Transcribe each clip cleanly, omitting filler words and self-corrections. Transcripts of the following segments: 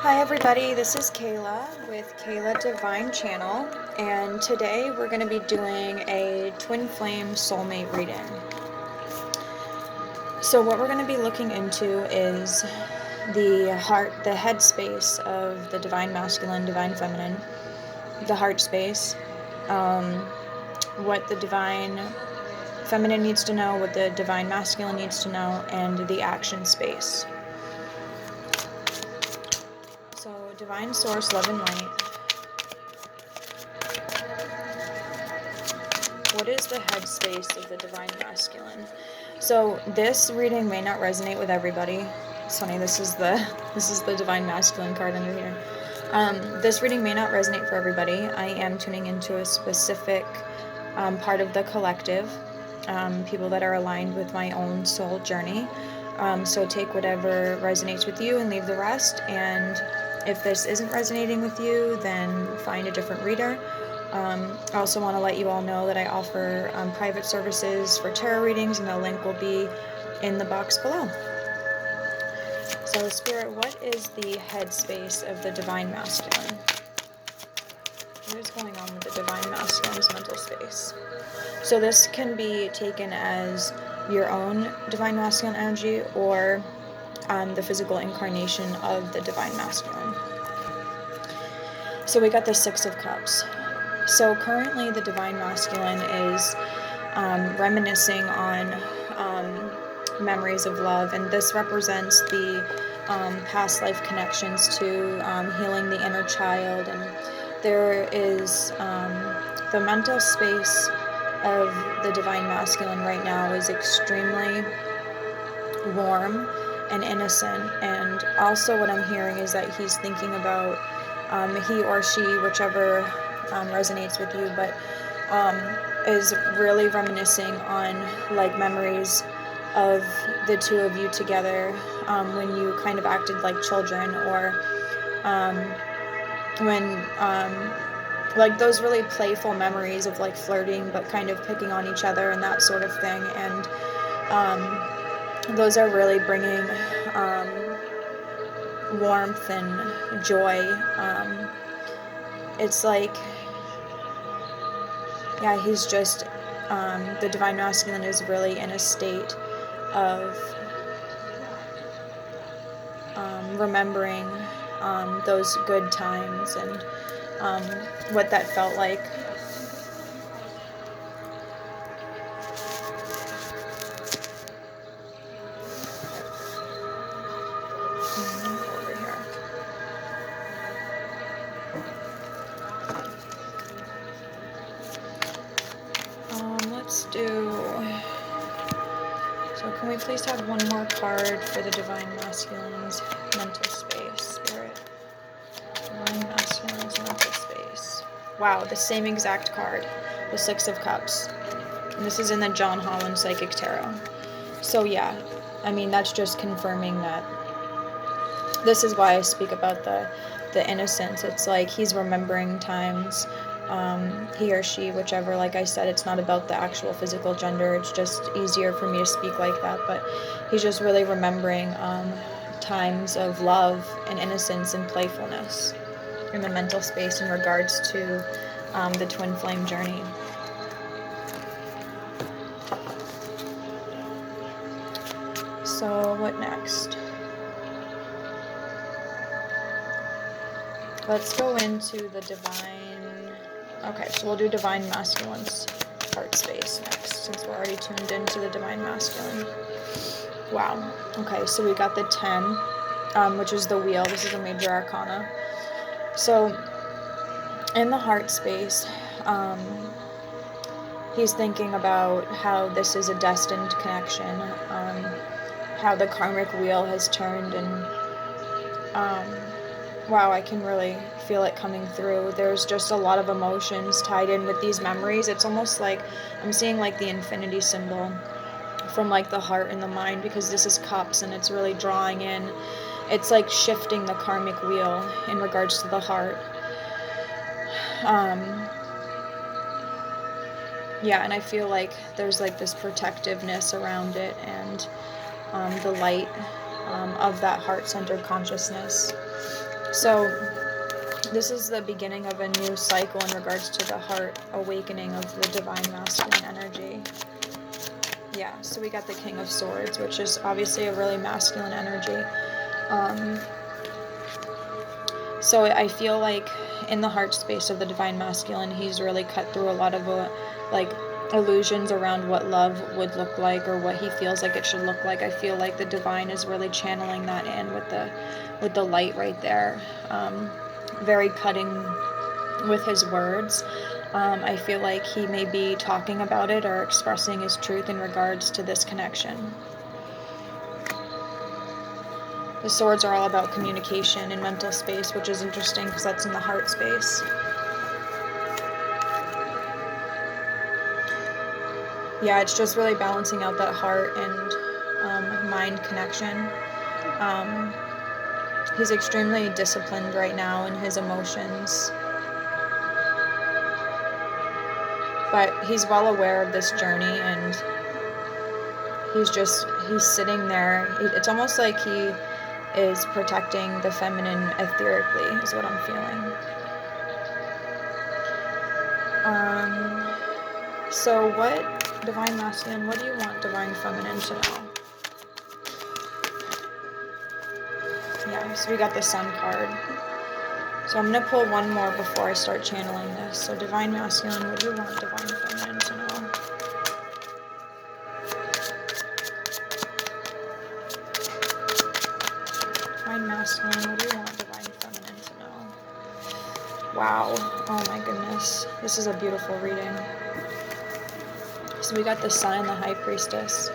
Hi everybody, this is Kayla with KaylaDivineChannel, and today we're going to be doing a Twinflame Soulmate reading. So what we're going to be looking into is the heart, the head space of the Divine Masculine, Divine Feminine, the heart space, what the Divine Feminine needs to know, what the Divine Masculine needs to know, and the action space. So, Divine Source, Love and Light. What is the headspace of the Divine Masculine? So this reading may not resonate with everybody. It's funny, this is the Divine Masculine card under here. This reading may not resonate for everybody. I am tuning into a specific part of the collective, people that are aligned with my own soul journey. So take whatever resonates with you and leave the rest. And if this isn't resonating with you, then find a different reader. I also want to let you all know that I offer private services for tarot readings, and the link will be in the box below. So, Spirit, what is the headspace of the Divine Masculine? What is going on with the Divine Masculine's mental space? So this can be taken as your own Divine Masculine energy or the physical incarnation of the Divine Masculine. So we got the Six of Cups. So currently the Divine Masculine is reminiscing on memories of love, and this represents the past life connections to healing the inner child. And there is the mental space of the Divine Masculine right now is extremely warm and innocent, and also what I'm hearing is that he's thinking about he or she, whichever resonates with you, but is really reminiscing on like memories of the two of you together when you kind of acted like children, or when like those really playful memories of like flirting but kind of picking on each other and that sort of thing. And those are really bringing warmth and joy. It's like, yeah, he's just the Divine Masculine is really in a state of remembering those good times and what that felt like. Over here. Let's do. So can we please have one more card for the Divine Masculine's mental space, Spirit? Divine Masculine's mental space. Wow, the same exact card, the Six of Cups. And this is in the John Holland Psychic Tarot. So yeah, I mean, that's just confirming that this is why I speak about the innocence. It's like he's remembering times, he or she, whichever. Like I said, it's not about the actual physical gender. It's just easier for me to speak like that. But he's just really remembering times of love and innocence and playfulness in the mental space in regards to the twin flame journey. So what next? Let's go into the Divine. Okay, so we'll do Divine Masculine's heart space next, since we're already tuned into the Divine Masculine. Wow. Okay, so we got the 10, which is the wheel. This is a major arcana. So in the heart space, he's thinking about how this is a destined connection, how the karmic wheel has turned, and wow, I can really feel it coming through. There's just a lot of emotions tied in with these memories. It's almost like I'm seeing like the infinity symbol from like the heart and the mind, because this is cups and it's really drawing in. It's like shifting the karmic wheel in regards to the heart. Yeah, and I feel like there's like this protectiveness around it, and the light of that heart-centered consciousness. So this is the beginning of a new cycle in regards to the heart awakening of the divine masculine energy. Yeah, so we got the King of Swords, which is obviously a really masculine energy. So I feel like in the heart space of the divine masculine, he's really cut through a lot of like illusions around what love would look like or what he feels like it should look like. I feel like the divine is really channeling that in with the light right there. Very cutting with his words. I feel like he may be talking about it or expressing his truth in regards to this connection. The swords are all about communication and mental space, which is interesting because that's in the heart space. Yeah, it's just really balancing out that heart and mind connection. He's extremely disciplined right now in his emotions. But he's well aware of this journey, and he's sitting there. It's almost like he is protecting the feminine etherically, is what I'm feeling. So what, divine masculine, what do you want divine feminine to know? Yeah, so we got the Sun card. So I'm going to pull one more before I start channeling this. So divine masculine, what do you want divine feminine to know? Divine masculine, what do you want divine feminine to know? Wow, oh my goodness. This is a beautiful reading. So we got the Sun and the High Priestess.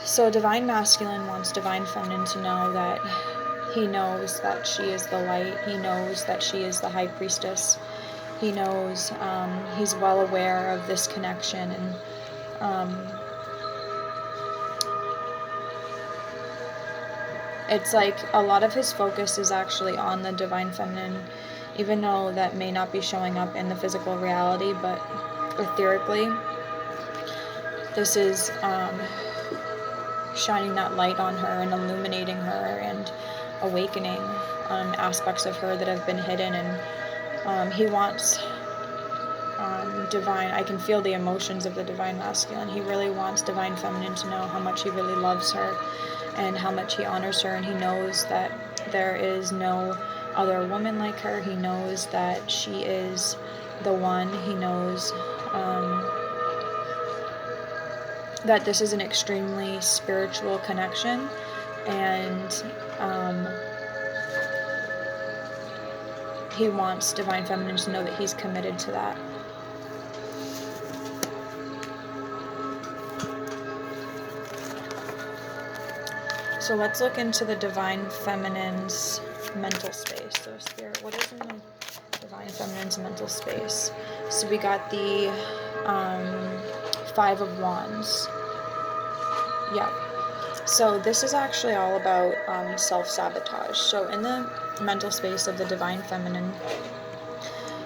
So divine masculine wants divine feminine to know that he knows that she is the light. He knows that she is the High Priestess. He knows, he's well aware of this connection, and it's like a lot of his focus is actually on the divine feminine, even though that may not be showing up in the physical reality, but etherically, this is shining that light on her and illuminating her and awakening aspects of her that have been hidden. And he wants divine, I can feel the emotions of the divine masculine. He really wants divine feminine to know how much he really loves her and how much he honors her, and he knows that there is no other woman like her. He knows that she is the one. He knows that this is an extremely spiritual connection, and he wants divine feminine to know that he's committed to that. So let's look into the divine feminine's mental space. So Spirit, what is in the divine feminine's mental space? So we got the Five of Wands. Yep. So this is actually all about self-sabotage. So in the mental space of the divine feminine,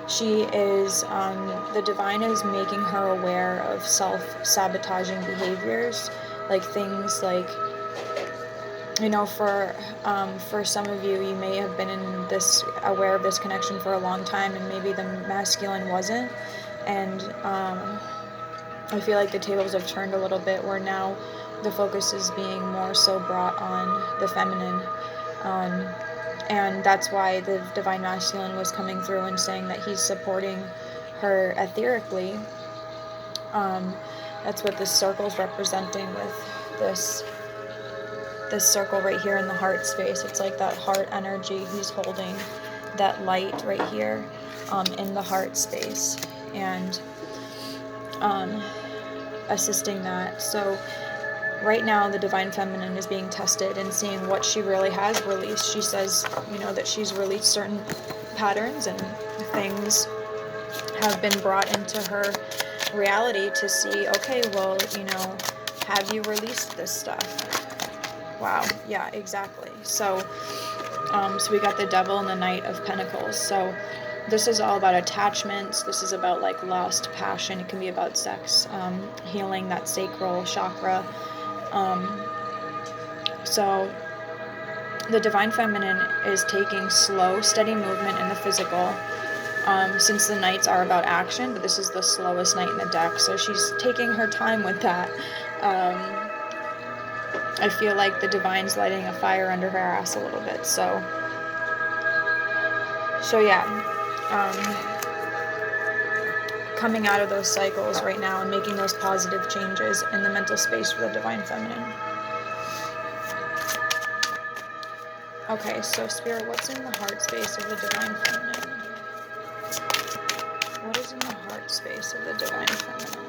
she is, the divine is making her aware of self-sabotaging behaviors, like things like, you know, for some of you, you may have been aware of this connection for a long time, and maybe the masculine wasn't, and I feel like the tables have turned a little bit, where now the focus is being more so brought on the feminine, and that's why the divine masculine was coming through and saying that he's supporting her etherically. That's what this circle is representing with this circle right here in the heart space. It's like that heart energy. He's holding that light right here in the heart space, and assisting that. So right now the divine feminine is being tested and seeing what she really has released. She says, you know, that she's released certain patterns and things have been brought into her reality to see, okay, well, you know, have you released this stuff? Wow, yeah, exactly. So we got the Devil and the Knight of Pentacles. So this is all about attachments. This is about like lust, passion. It can be about sex, healing that sacral chakra. So the Divine Feminine is taking slow, steady movement in the physical. Since the nights are about action, but this is the slowest night in the deck, so she's taking her time with that. I feel like the Divine's lighting a fire under her ass a little bit, so yeah. Coming out of those cycles right now and making those positive changes in the mental space for the Divine Feminine. Okay, so Spirit, what's in the heart space of the Divine Feminine? What is in the heart space of the Divine Feminine?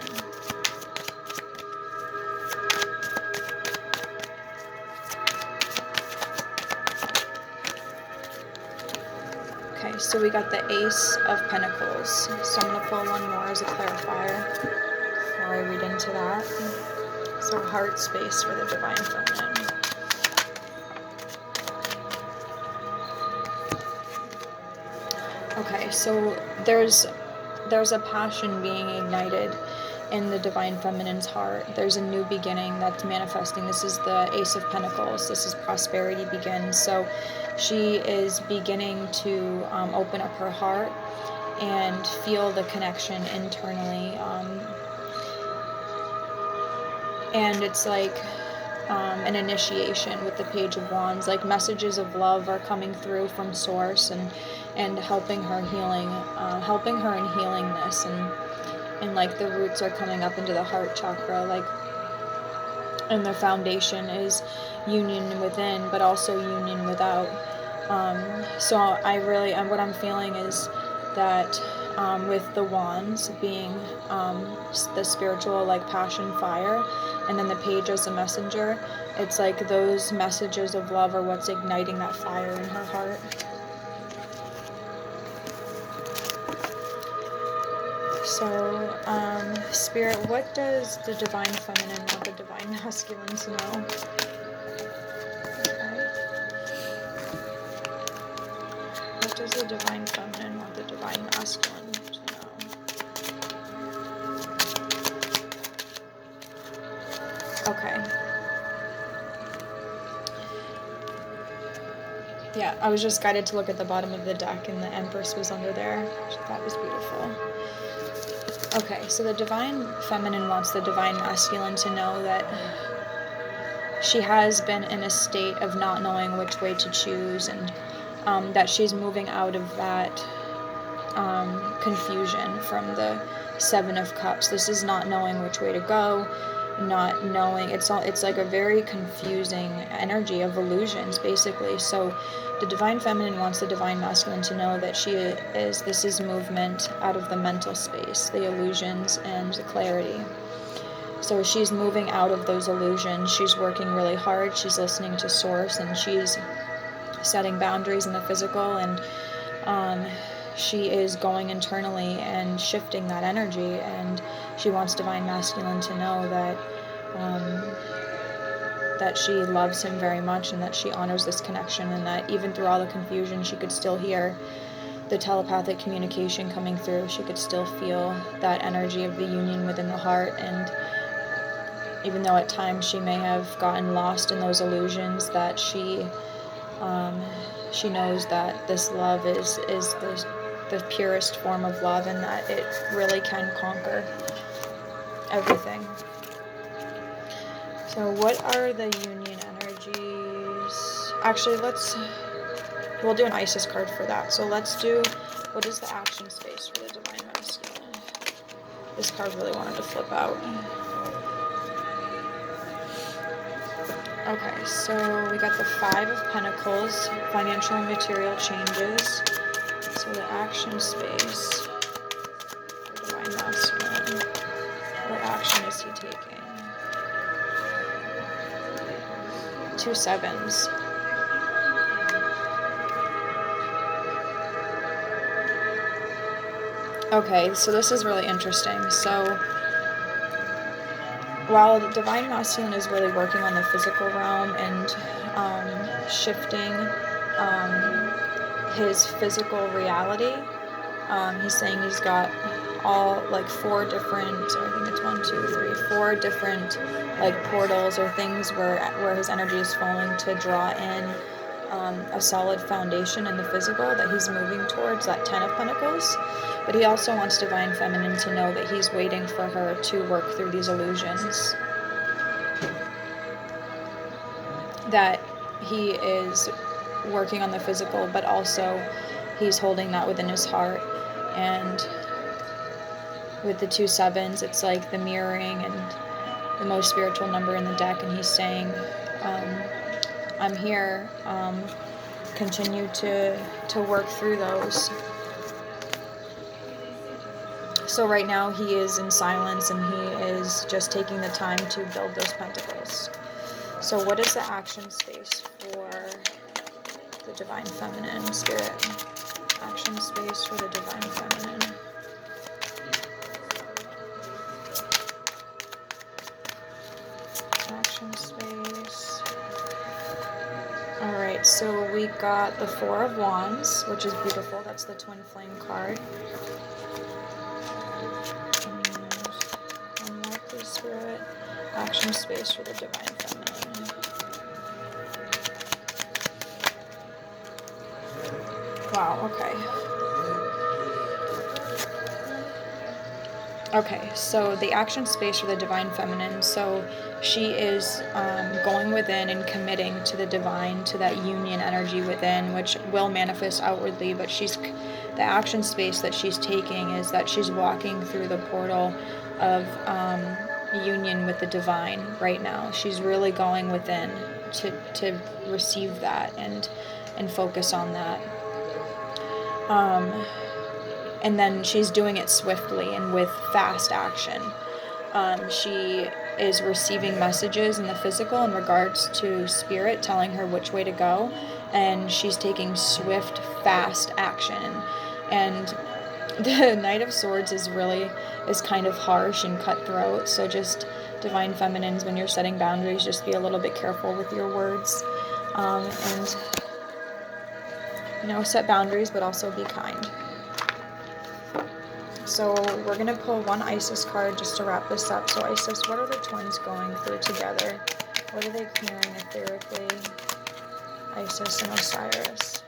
Okay, so we got the Ace of Pentacles. So I'm going to pull one more as a clarifier before I read into that. So heart space for the Divine Feminine. Okay, so there's a passion being ignited in the Divine Feminine's heart. There's a new beginning that's manifesting. This is the Ace of Pentacles. This is prosperity begins. So she is beginning to open up her heart and feel the connection internally. And it's like an initiation with the Page of Wands. Like messages of love are coming through from Source and helping her in healing this, and like the roots are coming up into the heart chakra, like, and the foundation is union within but also union without. So what I'm feeling is that with the wands being the spiritual, like, passion fire, and then the Page as a messenger, it's like those messages of love are what's igniting that fire in her heart. So, Spirit, what does the Divine Feminine want the Divine Masculine to know? Okay. What does the Divine Feminine want the Divine Masculine to know? Okay. Yeah, I was just guided to look at the bottom of the deck, and the Empress was under there, which I thought was beautiful. Okay, so the Divine Feminine wants the Divine Masculine to know that she has been in a state of not knowing which way to choose, and that she's moving out of that confusion from the Seven of Cups. This is not knowing which way to go, not knowing, it's like a very confusing energy of illusions, basically. So the Divine Feminine wants the Divine Masculine to know that this is movement out of the mental space, the illusions and the clarity. So she's moving out of those illusions. She's working really hard. She's listening to Source, and she's setting boundaries in the physical, and she is going internally and shifting that energy, and she wants Divine Masculine to know that that she loves him very much, and that she honors this connection, and that even through all the confusion, she could still hear the telepathic communication coming through. She could still feel that energy of the union within the heart, and even though at times she may have gotten lost in those illusions, that she knows that this love is the purest form of love, and that it really can conquer everything. So what are the union energies? Actually, we'll do an Isis card for that. So let's do, what is the action space for the Divine Masculine? This card really wanted to flip out. Okay, so we got the Five of Pentacles, financial and material changes. So the action space for Divine Masculine. What action is he taking? 2 sevens. Okay, so this is really interesting. So while the Divine Masculine is really working on the physical realm and shifting his physical reality, he's saying he's got all, like, 4 different, I think it's 1, 2, 3, 4 different, like, portals or things where his energy is flowing to draw in a solid foundation in the physical that he's moving towards, that 10 of Pentacles. But he also wants Divine Feminine to know that he's waiting for her to work through these illusions. That he is working on the physical, but also he's holding that within his heart. And with the 2 sevens, it's like the mirroring and the most spiritual number in the deck, and he's saying, I'm here, continue to work through those. So right now he is in silence, and he is just taking the time to build those pentacles. So what is the action space for the Divine Feminine, Spirit? Action space for the Divine Feminine. Action space. Alright, so we got the 4 of Wands, which is beautiful. That's the Twinflame card. And one more, please, Spirit. Action space for the Divine Feminine. Wow, okay. Okay, so the action space for the Divine Feminine, so she is going within and committing to the divine, to that union energy within, which will manifest outwardly, but the action space that she's taking is that she's walking through the portal of union with the divine right now. She's really going within to receive that and focus on that. And then she's doing it swiftly and with fast action. She is receiving messages in the physical in regards to spirit telling her which way to go, and she's taking swift, fast action. And the Knight of Swords is kind of harsh and cutthroat, so just Divine Feminines, when you're setting boundaries, just be a little bit careful with your words, and set boundaries, but also be kind. So we're going to pull one Isis card just to wrap this up. So Isis, what are the twins going through together? What are they clearing etherically? Isis and Osiris.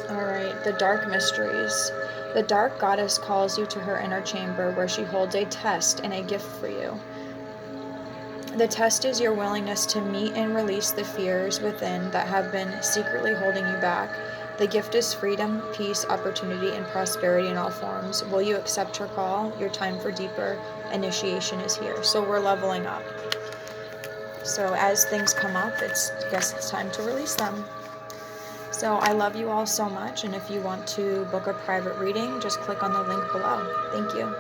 Alright, the Dark Mysteries. The Dark Goddess calls you to her inner chamber where she holds a test and a gift for you. The test is your willingness to meet and release the fears within that have been secretly holding you back. The gift is freedom, peace, opportunity, and prosperity in all forms. Will you accept her call? Your time for deeper initiation is here. So we're leveling up. So as things come up, I guess it's time to release them. So I love you all so much, and if you want to book a private reading, just click on the link below. Thank you.